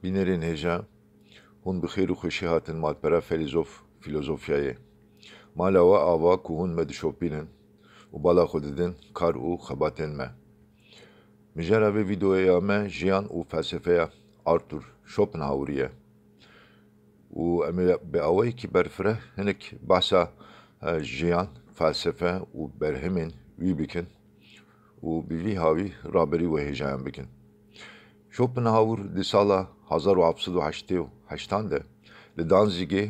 Binerên hêja hûn bi xêr û xweşî hatin malpera filozofyayê. Mala we ava ku hûn me dişopînin û bala xwe didin kar û xebatên me. Mijara vê vîdeoya me jiyan û felsefeya Arthur Schopenhauerî ye. û em ê bi awayekî berfireh hinek behsa jiyan, felsefe û berhemên wî bikin û bi vî havî raberî wê hêjayan bikin. Schopenhauer di sala 1788 de li Danzigê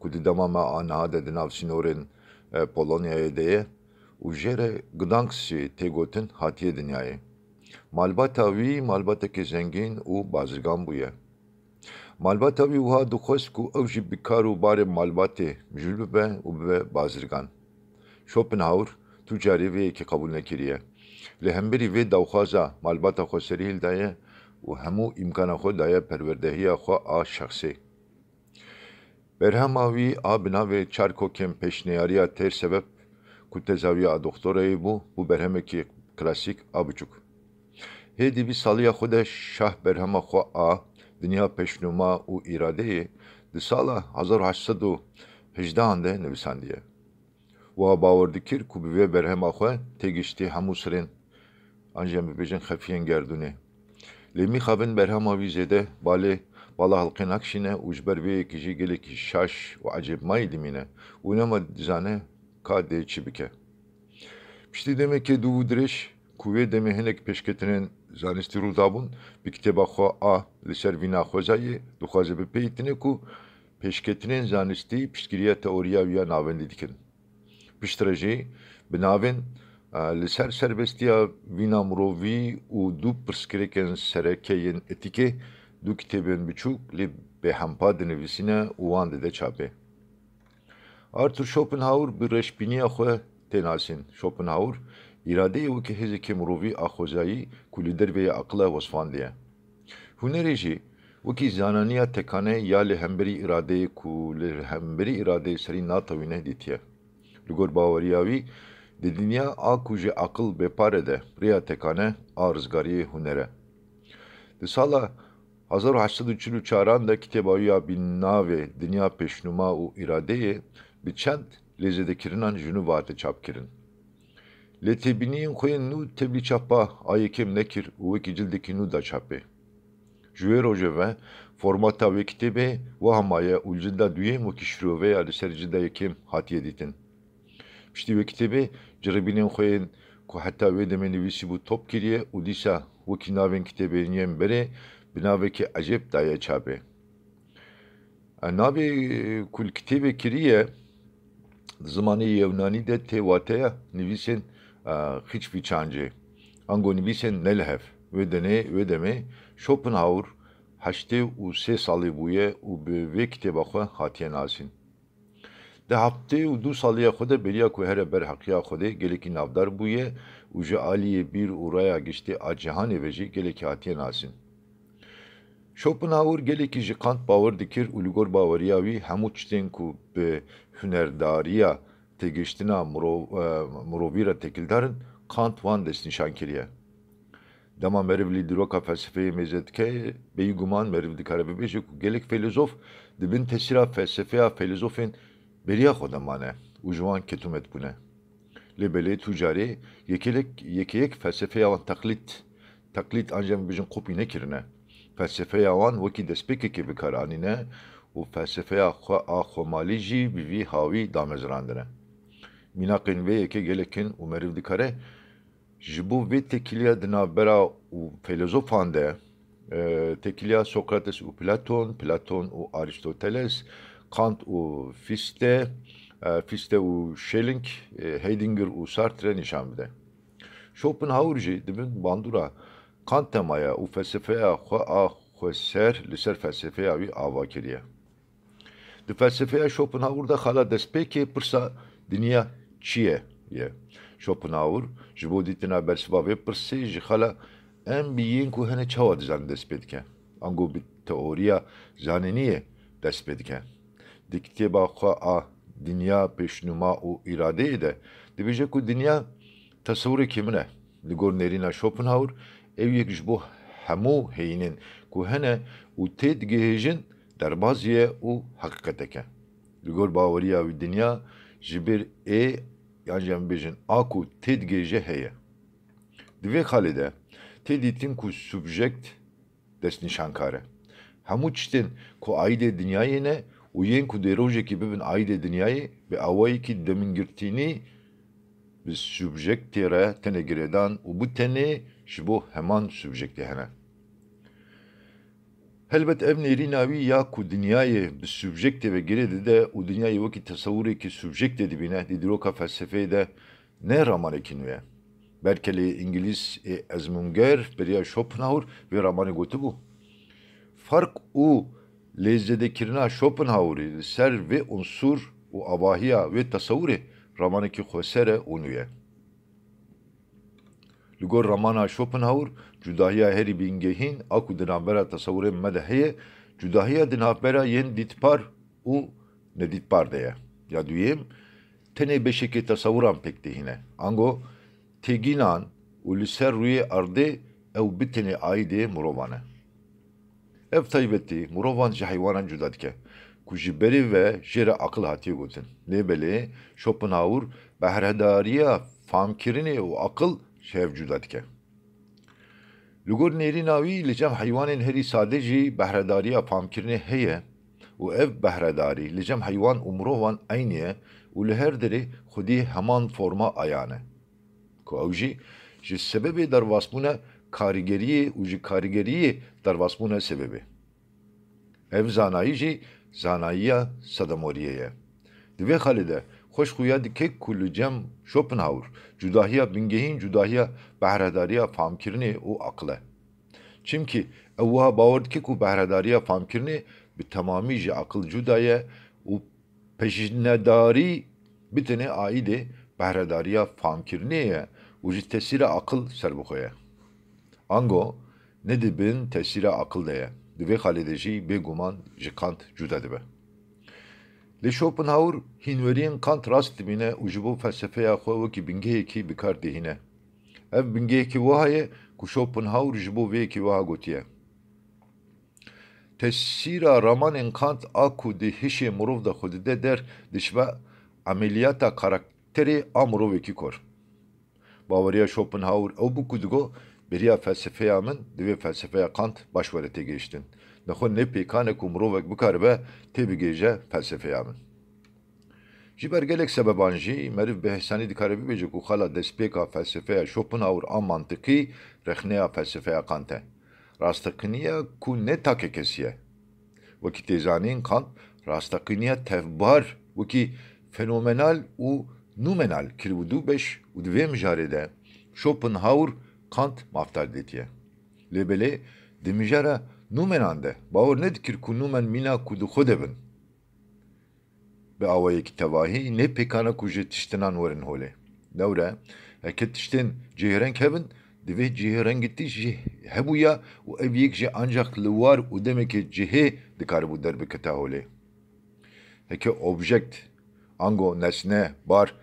ku di dema me aniha de di nav sînorên Polonyayê de ye û jê re Gdanskê tê gotin hatiye dinyayê. Malbata wî malbatekî zengîn û bazirgan bûye. Malbata wî wiha dixwest ku ew jî bi kar û barê malbatê mijûl bibe û bibe bazirgan. Schopenhauer tu carî vê yekê qebûl nekiriye. Li hemberî vê dawxwaza malbata xwe serî hil daye û hemû îmkana xwe daye perwerdehiya xwe a şexsî. Berhema wî a bi navê çarkokên pêşniyariya têr sebeb ku tezaviya a doktorayê bû bû berhemekî klasîk a biçûk. Hêdî vî saliya xwe de şah berhema xwe a dinya pêşnûma û îradeyê di sala 1818 de nivîsandiye. Wiha bawer dikir ku bi vê berhema xwe têgiştî hemû sirên an jî em bibêjin xefiyên gerdûnê. Lê mîxabin berhema wî zêde bala helqê nakişîne û ji ber vê yekê jî gelekî şaş û ecêbmayî dimîne û nema dizane ka dê çi bike. Piştî demekê dû û dirêj ku wê demê hinek pêşketinên zanistî rû dabûn, bi kitêba xwe a li ser vîna xwezayê dixwaze bipeyitîne ku pêşketinên zanistî piştgiriya teoriya wî ya navendî dikin. Piştre jî bi navên li ser serbestiya vîna mirovî û dû pirsgirêkên serekeyên etîkê dû kitêbên biçûk lê bêhempa dinivîsîne û wan dide çapê. Arthur Schopenhauer bi reşbîniya xwe tê nasîn. Schopenhauer îradeyê wekî hêzekê mirovî a xwezayî ku li dervê ya aqila wesfandiye. Hunerê jî wekî zananiya tekane ya li hemberî îradeyê ku li hemberî îradeyê serî natewîne dîtiye. Li gor baweriya wî di dinya a ku ji aqil bêpare de rêya tekane a rizgariyê huner e. Di sala 1844 de kitêba wî ya bi navê Dinya Pêşnûma û îradeyê bi çend lêzedekirinan ji nû vate çapkirin. Lê têbîniyên xwe yên nû teblî çapa a yekêm nekir û wekî cildekî nû da çapê. Ji wê rojê ve formata wê kitêbê wiha maye û li cilda duyêm wekî şîrove ya li ser cilda yekêm hatiye dîtin. Piştî wê kitêbê ciribînên xwe yên ku heta wê demê nivîsî bû top kiriye û dîsa wekî navên kitêbên yên berê bi navekî ecêb daye çapê. Navê ku li kitêbê kiriye di zimanê Yewnanî de tê wateya nivîsên xîçvîçancê, ango nivîsên nelihev. Wê demê Schopenhauer 83 salî bûye û bi vê kitêba xwe hatiye nasîn. Di 72 saliya xwe de bêriya ku here ber heqiya Xwedê gelekî navdar bûye û ji aliyê bîr û raya giştî a cihanê ve jî gelekî hatiye nasîn. Schopenhauer gelekî ji Kant bawer dikir û li gor baweriya wî hemû tiştên ku bi hunerdariya têgihiştina mirovî re têkildarin, Kant wan destnîşan kiriye. Dema meriv li dîroka felsefeyê mêze dike, bêyî guman meriv dikare bibêje ku gelek felîzof dibin tesîra felsefeya felîzofên beriya xwe de mane û ji wan ketûmet bûne. Lê belê tu carî yekeyek felsefeya wan teqlîd an jî em bibêjin kopî nekirine. Felsefeya wan wekî destpêkekê bikar anîne û felsefeya xwe a xwemalî jî bi vî havî damezrandine. Mînaqên vê yekê gelekin û meriv dikare ji bo vê tekiliya di navbera û felozofan de tekiliya Sokrates û Platon û Aristoteles, Kant û Fichte û Schelling, Heidegger û Sartre nîşan bide. Schopenhauer jî dibin bandûra Kant temaya û felsefeya xwe a xweser li ser felsefeya wî ava kiriye. Di felsefeya Schopenhauer de xala destpêkê pirsa dinya çi ye. Schopenhauer ji bo dîtina bersiva vê pirsê ji xala em bîyîn ku hene çawa dizan dest pê dike. Ango bi teoriya zaneniyê dest pê dike. Di kitêba xwe a Dinya Pêşnûma û îradeyê de dibêje ku dinya tesewurekî min e. Li gor nêrîna Schopenhauer ew yek ji bo hemû heyînên ku hene û tê digihêjin derbaziye û heqîqeteke. Li gor baweriya wî dinya ji bir ê yan jî em bêjin a ku tê digihêje heye. Di vê xalê de tê dîtin ku subjekt destnîşankar e. Hemû tiştên ku aîdê dinyayê ne û yên ku dê rojekê bibin aîdê dinyayê bi awayekî demingirtînî bi subjektê re tenê girêdan û bu tenê ji bo heman subjektê hene. Helbet ev nêrîna wî ya ku dinyayê bi subjektê ve girê dide û dinyayê wekî tesewûrekî subjektê dibîne di dîroka felsefeyê de ne ramanekî nû ye. Berkelê İngilîz ê ezmûnger beriya Schopenhauer vê ramanê gotibû. Fark û lêzedekirina Schopenhauerê li ser vê unsur û avahiya vê tesewûrê ramanekî xweser e û nû ye. Li gor ramana Schopenhauer, cudahiya herî bingehîn a ku di navbera tesewûrên me de heye, cudahiya di navbera yên dîtpar û nedîtpar de ye. Ya duyêm, tenê beşekê tesewûran pêk dihîne. Ango, têgînan û li ser rûyê erdê ew bi tenê aîdê mirovan e. Ev taybetî mirovan ji heywanan cuda dike, ku ji berê ve jê re aqil hatiye gotin. Lêbelê Schopenhauer behrehedariya famkirinê û aqil ji hev cuda dike. Li gor nêrîna wî li cem heywanên herî sade jî behrehedariya famkirinê heye û ev behredarî li cem heywan û mirovan aynî ye û li her derê xwedî heman forma ayan e. Ku ew jî ji sebebê dervasbûna karîgeriyê û ji karîgeriyê dervasbûna sebebê. Ev zanayî jî zanayiya sedemoriyê ye. Di vê xalê de xweşxuya dike ku li cem Schopenhauer cudahiya bingehîn cudahiya behrehedariya famkirinê û aqil e. Çimkî ew wiha bawer dike ku behrehedariya famkirinê bi temamî ji aqil cuda ye û pejnedarî bi tenê aîdê behrehedariya famkirinê ye û ji tesîra aqil serbixwe. Ango ne dibin tesîra aqil de ye. Di vê xalê de jî bêguman ji Kant cuda dibe. Li Schopenhauer hînweriyên Kant rast dibîne û ji bo felsefeya xwe wekî bingehekî bi kar dihîne. Ev bingehekî wiha ye ku Schopenhauer ji bo vê yekî wiha gotiye. Tesîra ramanên Kant a ku di hişê mirov de xwe dide der dişibe emeliyata karakterê a mirovekî kor. Baweriya Schopenhauer ew bû ku digo beriya felsefeya min di vê felsefeya Kant baş were têgihiştin. Nexwe ne pêkane ku mirovek bikaribe tê bigêje felsefeya min. Ji ber gelek sebeban jî meriv bihêsanî dikare bibêje ku xala destpêka felsefeya Schopenhauer a mantiqî rexneya felsefeya Kant e. Rastaqîniya ku ne take kesî ye. Wekî tê zanîn Kant rastaqîniya tevbar wekî fenomenal û nûmenal kiribû du beş û di vê mijarê de Schopenhauer Kant mafdar dîtiye. Lêbelê di mijara nûmenan de bawer nedikir ku nûmen mîna ku di xwe de bin. Bi awayekî tevahî ne pêkane ku ji tiştinan werin holê. Dewre heke tiştên cihêreng hebin divê cihêrengîtî jî hebûya û ev yek jî ancak li war û demekê cihê dikaribû derbikete holê. Heke objekt, ango nesne, bar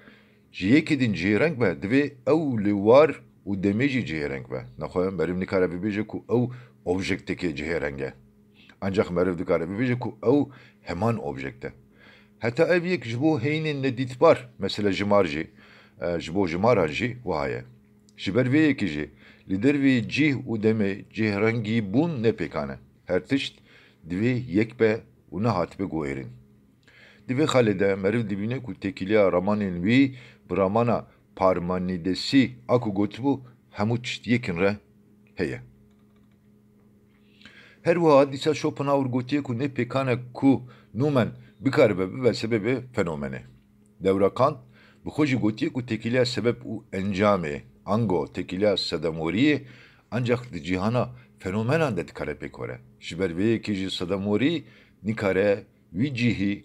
ji yekê din cihêreng be divê ew li war û demê jî cihêreng be. Nexwe meriv nikare bibêje ku ew objektekê cihêreng e. Ancak meriv dikare bibêje ku ew heman objekt e. Heta ev yek ji bo heyînên nedîtbar, mesela jimar jî, ji bo jimaran jî wiha ye. Ji ber vê yekê jî li dervê cih û demê cihêrengîbûn ne pêkane. Her tişt divê yek be û nehatibe guherîn. Di vê xalê de meriv dibîne ku tekîliya ramanên wî bi ramana Parmenidesî a ku gotibû hemû tişt yekin re heye. Her wiha dîsa Schopenhauer gotiye ku ne pêkane ku nûmen bikaribe bibe sebebê fenomenê. Dewra Kant bi xwe jî gotiye ku tekîliya sebeb û encamê, ango tekîliya sedemoriyê ancak di cîhana fenomenan de dikare pêk were. Ji ber vê yekê jî sedemorî nikare wî cihî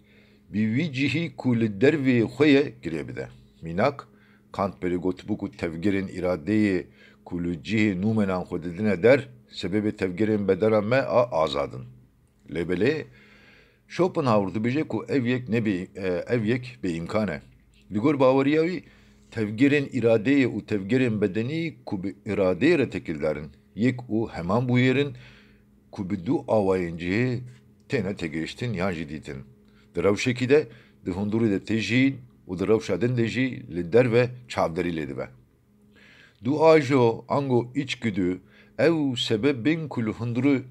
bi wî cihî ku li dervê xwe ye girê bide. Mînak Kant berê gotibû ku tevgerên îradeyê ku li cihê nûmenan xwe didine der sebebê tevgerên bedenan me a azadin. Lêbelê Schopenhauer dibêje ku ev yek bêîmkan e. Li gor baweriya wî tevgerên îradeyê û tevgerên bedenî ku bi îradeyê re tekil darin yek û heman bûyêrin ku bi du awayên cihê têne tegihiştin yan jî dîtin. Di rewşekî de di hundurê de tê jîn û di rewşa din de jî li derve çavderî lê dibe. Du ajo ango içgüdü ew sebeb bin ku li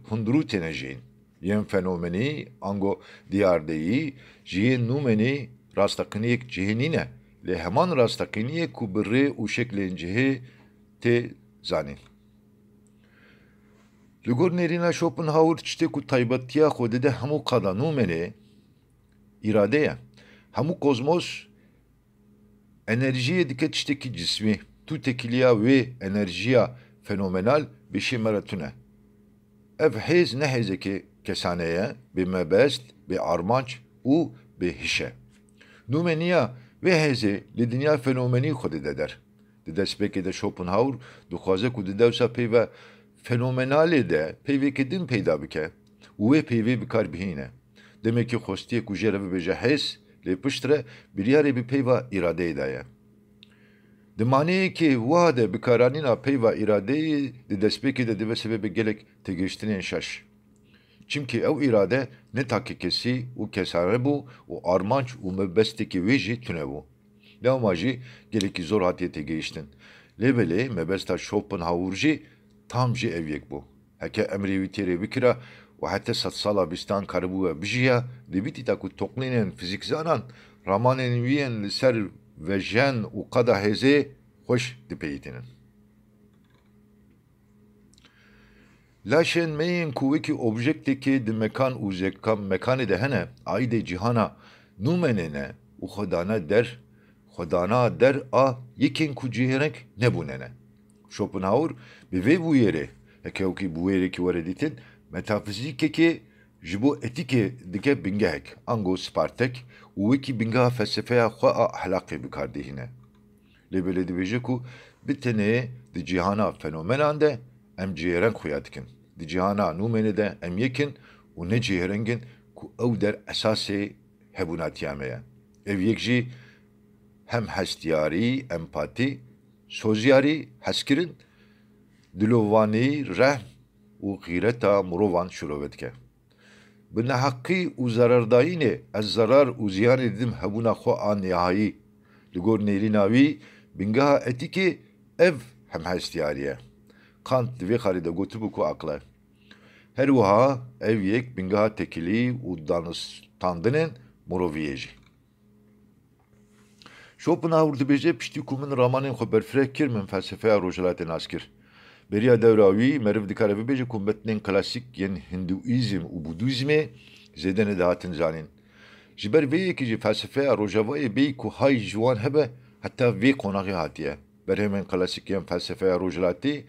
hundurû têne jîn. Yên fenomenî ango diyardeyî ji yên nûmenî rastaqîniyek cihê nîne, lê heman rastaqîniyek ku bi rê û şeklên cihê tê zanîn. Li gor nêrîna Schopenhauer tiştê ku taybetiya xwe dide hemû qada nûmenê îrade ye. Hemû kozmos enerjiyê dike tiştekî cismî. Tu tekiliya wê enerjiya fenomenal bişê me re tune. Ev hêz ne hêzekê kesane ye, bê mebest, bê armanc û bê hişe. Nûmeniya vê hêzê li dinya fenomenî xwe dide der. Di destpêkê de Schopenhauer dixwaze ku di dewsa peyva fenomenalê de peyvekî din peyda bike û wê peyvê bikar bihîne. Demekî xwestiye ku jê re bibêje hêz, lê pişt re biryarê bi peyva îradeyê da ye. Di maneyekê wiha de bikaranîna peyva îradeyê di destpêkê de dibe sebebê gelek têgihiştinên şaş. Çimkî ew îrade ne takî kesî û kesane bû û armanc û mebestekî wê jî tune bû. Lewma jî gelekî zor hatiye têgihiştin. Lêbelê mebesta Schopenhauer jî tam jî ev yek bû. Heke emrê wî têrê bikira û hete sed sala bîstan karibûye bijiya, dibîtîta ku toqlînên fîzîkzanan ramanên wî yên li ser vejen û qeda hêzê xweş dipeyîtînin. Laşên me yên ku wekî objektekê di mekan û mekanê de hene, aîdê cîhana nûmenê ne û xwedana der a yekên ku cihêreng nebûne ne. Schopenhauer bi vê bûyerê, heke wekî bûyêrekî were dîtin, metafîzîkekê ji bo etîkê dike bingehek, ango Spartek û wekî bingeha felsefeya xwe a ahlaqê bikardihîne. Lêbelê dibêje ku bi tenê di cîhana fenomenan de em cihêreng xuya dikin. Di cîhana nûmenê de em yekin û ne cihêrengin ku ew der esasê hebûnatiya me ye. Ev yek jî hem hestiyarî, empatî, sozyarî, hezkirin, dilovanî, rehm û xîreta mirovan şîrove dike. Bi neheqî û zerardayînê ez zerar û ziyanê didim hebûna xwe a nihayî. Li gor nêrîna wî bingeha etîkê ev hemhestiyarî ye. Kant di vê xalî de gotibû ku aql e. Her wiha ev yek bingeha tekilî û danistandinên miroviyê jî. Schopenhauer dibêje piştî ku min ramanên xwe berfireh kir min felsefeya rojhilatê nas kir. Beriya dewra wî meriv dikare bibêje ku metnên klasîk yên Hinduîzm û Budîzmê zêde nedihatin zanîn. Ji ber vê yekî jî felsefeya rojavayê bêyî ku hay ji wan hebe heta vê qonaxê hatiye. Berhemên klasîk yên felsefeya rojhilatê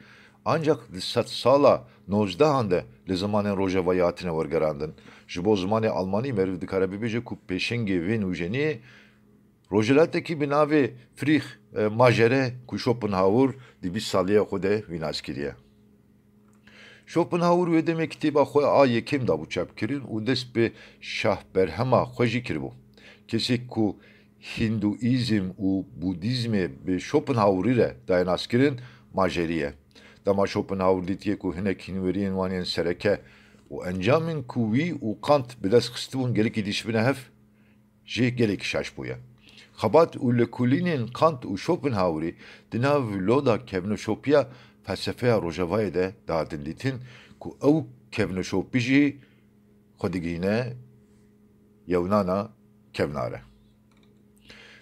ancak di sed sala nozdehan de li zimanên rojavayê hatine wergerandin. Ji bo zimanê Almanî meriv dikare bibêje ku pêşengê vê nûjeniyê rojhilatekî bi navê Friedrich Majere ku Schopenhauer di 20 saliya xwe de wî nas kiriye. Schopenhauer wê demê kitêba xwe a yekêm dabû çapkirin û dest bi şahberhema xwe jî kiribû. Kesek ku Hinduîzm û Budîzmê bi Schopenhauerî re daye naskirin Majerî ye. Dema Schopenhauer dîtiye ku hinek hînweriyên wan yên sereke û encamên ku wî û Kant bi dest xistibûn gelekî dîşibine hev jê gelekî şaş bûye. Xebat û lekulînên Kant û Schopenhauerî di nav loda kevnoşopiya felsefeya rojavayê de dihatin dîtin ku ew kevnoşopî jî xwe digihîne yewnana kevnar e.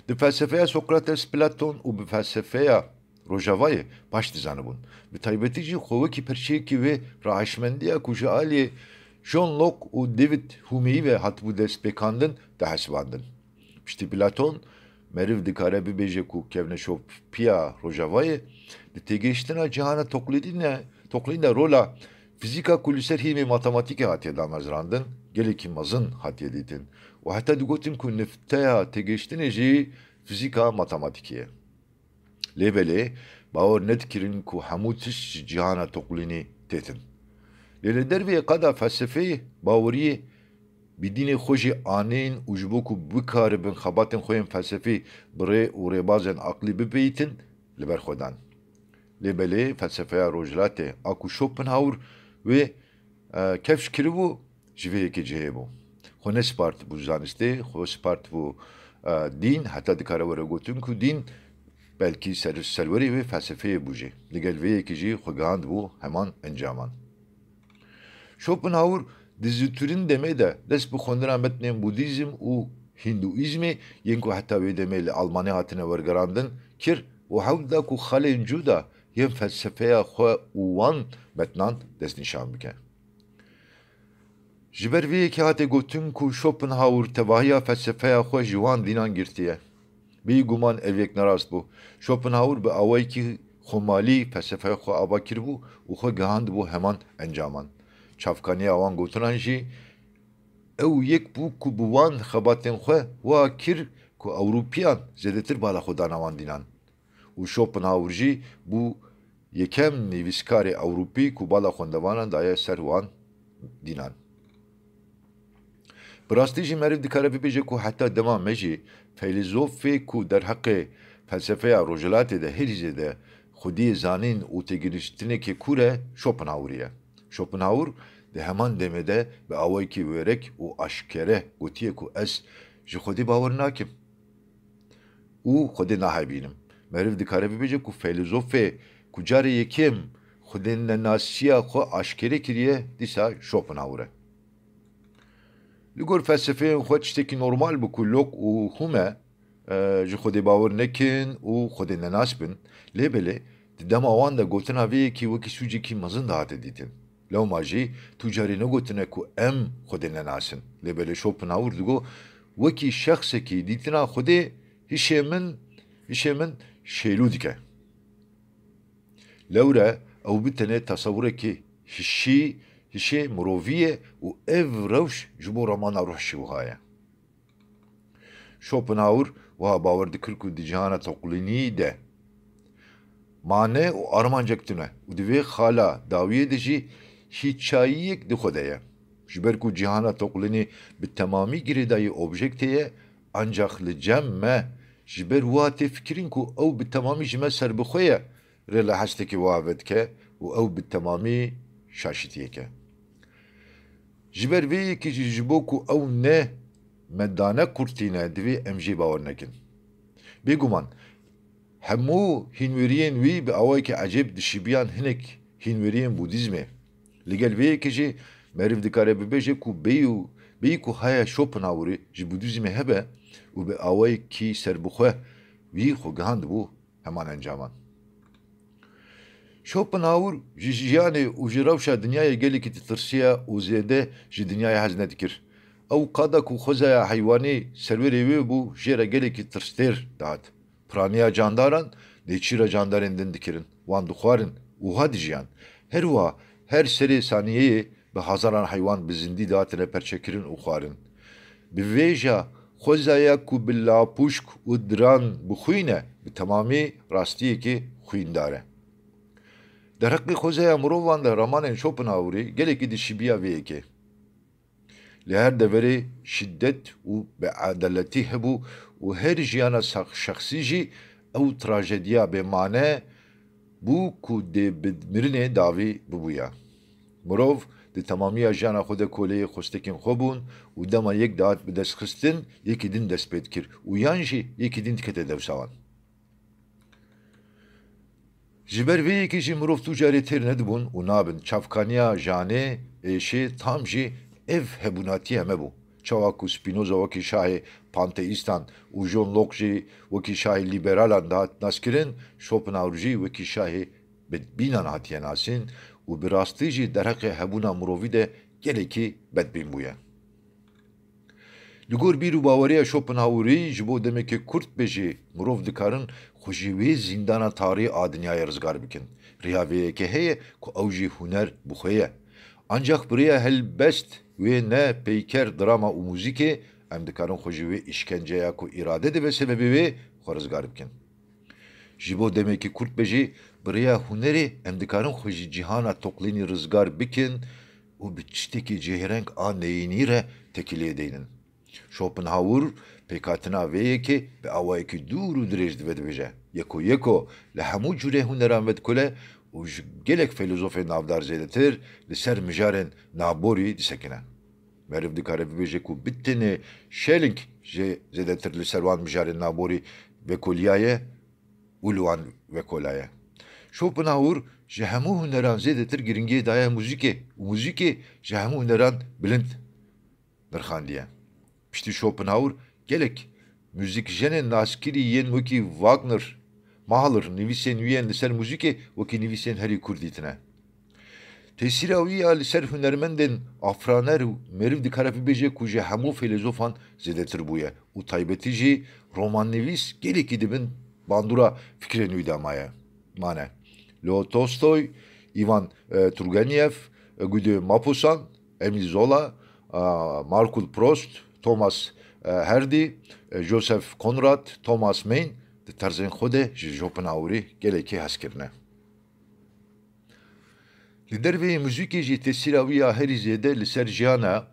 Di felsefeya Sokrates, Platon û bi felsefeya rojavayê baş dizanibûn. Bi taybetî jî xwe wekî pirçeyekî wê raheşmendiya ku ji aliyê John Locke û David Hume'yî ve hatibû destpêkandin dihesibandin. Piştî Platon meriv dikare bibêje ku kevneşopiya rojavayê di têgihiştina cihana toqlîna rola fîzîka ku li ser hîmê matematîkê hatiye damezrandin, gelekî mezin hatiye dîtin û heta digotin ku nifteya têgihiştinê jî fîzîka matematîkê ye. Lêbelê bawer nedikirin ku hemû tişt ji cihana toqlînî têtin. Lê li dervê qeda felsefeyê baweriyê bi dînê xwe jî anên û ji bo ku bikaribin xebatên xwe yên felsefî bi rê û rêbazên aqlî bipeyîtin li ber xwe dan. Lêbelê felsefeya rojhilatê a ku Schopenhauer wê kevş kiribû ji vê yekê cihê bû. Xwe nespart bû zanistê, xwe spart bû dîn, heta dikare were gotin ku dîn belkî serwerê wê felsefeyê bû jî. Li gel vê yekê jî xwe gihand bû heman encaman. Schopenhauer di zûtirîn demê de dest bi xwendina metnên Budîzm û Hindûîzmê yên ku heta wê demê li Almanî hatine wergerandin kir û hewd da ku xelên cuda yên felsefeya xwe û wan metnan destnîşan bike. Ji ber vê yekê hate gotin ku Schopenhauer tevahiya felsefeya xwe ji wan dînan girtiye. Bî guman ev yek nerast bû. Schopenhauer bi awayekî xwemalî felsefeya xwe ava kiribû û xwe gihand bû heman encaman. Çavkaniya wan gotinan jî ew yek bû ku bi wan xebatên xwe wa kir ku Ewropîyan zêdetir bala xwe dana wan dînan. û Schopenhauer jî bû yekem nivîskarê Ewropî ku bala xwendevanan daye ser wan dînan. Bi rastî jî meriv dikare bibêje ku heta dema me jî feylîzofê ku derheqê felsefeya Rojhilatê de herî zêde xwediyê zanîn û têgihiştinekê kûr e Schopenhauer ye. Schopenhauer di heman demê de bi awayekî wêrek û aşkere gotiye ku ez ji Xwedê bawer nakim û Xwedê nahebînim. Meriv dikare bibêje ku feylîzofê ku carê yekêm xwedînenasiya xwe aşkere kiriye dîsa Schopenhauer e. Li gor felsefeyên xwe tiştekî normal bû ku lok û hûn me ji Xwedê bawer nekin û Xwedê nenas bin, lêbelê di dema wan de gotina vê yekî wekî sûcekî mezin de hate dîtin. Lewma jî tu carî negotine ku em Xwedê nenasin. Lêbelê Schopenhauer digo wekî şexsekî dîtina Xwedê hişê min şêlû dike. Lewre ew bi tenê tesewurekî hişê mirovî ye û ev rewş ji bo romana ruh şîwha ye. Schopenhauer wiha bawer dikir ku di cihana teqlînî de mane û armancek tune û di vê xala dawiyê de jî hîçayiyek di xwe de ye. Ji ber ku cihana teqlînî bi temamî girêdayî objektê ye ancak li cem me ji ber wiha tê fikirîn ku ew bi temamî ji me serbixwe ye rê li hestekî wiha vedike û ew bi temamî şaşîtiyek e. Ji ber vê yekî jî ji bo ku ew ne medane kurtîne divê em jî bawer nekin. Bêguman hemû hînweriyên wî bi awayekî ecêb dişibiyan hinek hînweriyên Budîzmê. Li gel vê yekê jî meriv dikare bibêje ku bêyî ku heya Schopenhauerî ji Budîzmê hebe û bi awayekî serbixwe wî xwe gihand bû heman encaman. Schopenhauer ji jiyanê û ji rewşa dinyayê gelekî titirsiya û zêde ji dinyayê hez nedikir. Ew qada ku xwezaya heywanî serwerê wê bû jê re gelekî tirstêr dihat. Piraniya candaran nêçîra candarên din dikirin, wan dixwarin û wiha dijiyan. Her wiha her serê saniyeyê bi hezaran heywan bi zindî dihatine perçekirin û xwarin. Bi vê ja xwezaya ku bi lapûşk û diran bixwîne bi temamî rastiyekî xwîndar e. Derheqê xwezaya mirovan de romanên Schopenhauerî gelekî dişibiya vê yekê. Li her deverê şiddet û beadeletî hebû û her jiyana şexsî jî ew trajediya bêmane bû ku dê bi mirinê davî bibûya. Mirov di temamiya jiyana xwe de koleyê xwestekên xwe bûn û dema yek dihat bi destxistin yekî din dest pê dikir û yan jî yekî din dikete dewsa wan. Ji ber vê yekê jî mirov tu carê têr nedibûn û nabin çavkaniya janê êşê tam jî ev hebûnatiyê me bû. Çawa ku Spinoza wekî şahê panteîstan û John Locke jî wekî şahê lîberalan dihat naskirin, Schopenhauer jî wekî şahê bedbînan hatiye nasîn û bi rastî jî derheqê hebûna mirovî de gelekî bedbîn bûye. Li gor bîr û baweriya Schopenhauerî ji bo demekê kurt be jî mirov dikarin xwe ji wê zîndana tarî a dinyayê rizgar bikin. Rêya vê yekê heye ku ew jî huner bixwe ye. Ancak birêya helbest wê ne peyker drama û mûzîkê em dikarin xwe ji wê îşkenceya ku îrade dibe sebebê wê xwe rizgar bikin. Ji bo demekî kurt be jî birêya hunerê em dikarin xwe ji cîhana toqlînî rizgar bikin û bi tiştekî cêhreng a neyînî re tekiliyê deynin. Schopenhauer pêkhatina vê yekê bi awayekî dûr û dirêj dibe dibêje. Yeko li hemû curê huneran vedikule û ji gelek filozofên navdar zêdetir li ser mijarên naborî disekine. Meriv dikare bibêje ku bittinê Schelling jê zêdetir li ser wan mijarên naborî vekoliya ye û li wan vekola ye. Schopenhauer ji hemû huneran zêdetir giringiyê daye muzîkê û muzîkê ji hemû huneran bilind nirxandiye. Piştî Schopenhauer gelek müzikjenên naskirî yên wekî Wagner, Mahler nivîsên wî yên li ser muzîkê wekî nivîsên herî Kurd dîtine. Tesîra wî ya li ser hunermendên afraner û meriv dikare bibêje ku ji hemû filozofan zêdetir bûye û taybetî jî romannivîs gelekî dibin bandora fikrên wî de mane. Leo Tolstoy, Ivan Turgenev, Guido Maupassant, Emile Zola, Marcel Proust, Thomas Hardy, Joseph Conrad, Thomas Mann di terzên xwe de ji Schopenhauerî gelekî hezkirine. Li derveyê muzîkê jî tesîra wî ya herî zêde li ser jiyana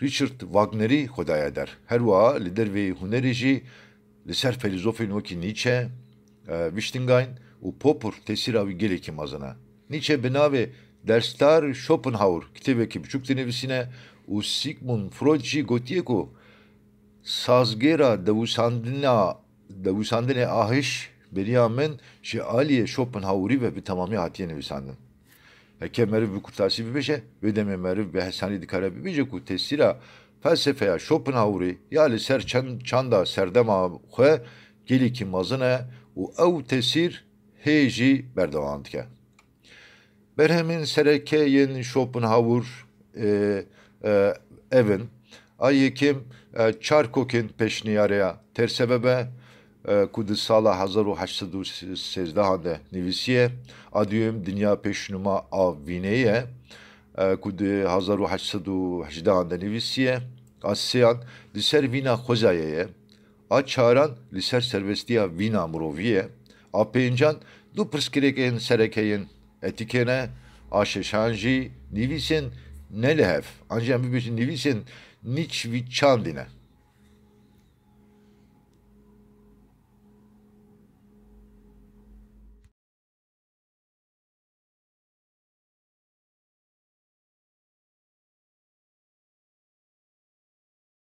Richard Wagnerî xwedaya der. Her wiha li derveyê hunerê jî li ser filozofên wekî Nietzsche, Wittgenstein û Popper tesîra wî gelekî mezin e. Nietzsche bi navê Derstar Schopenhauer kitêbekî biçûk dinivîsîne û Sigmund Freud jî gotiye ku sazgêra dewîsandinê ahîş beriya min ji aliyê Schopenhauerî ve bi temamî hatiye nivîsandin. Heke meriv bi kurtasî bibêje, wê demê meriv bi hesanî dikare bibêje ku tesîra felsefeya Schopenhauerî ya li ser çanda serdema xwe gelekî mezin e û ew tesîr hê jî berdewam dike. Berhemên serekeyên Schopenhauer ev in. A yekêm Çarkokên pêşniyariya tersebebe ku di sala 1813 de nivîsiye, a duyêm Dinya Pêşnûma a Vîneyê ye ku di 1818 de nivîsiye, a sêyan li ser Vîna Xwezayê ye, a çaran li ser serbestiya Vîna mirovî ye, a pêncan du pirsgirêkên serekeyên etîkê ne, a şeşan jî nivîsên ne li hev, ancak bibêjin nivîsên nîç vî çandî ne.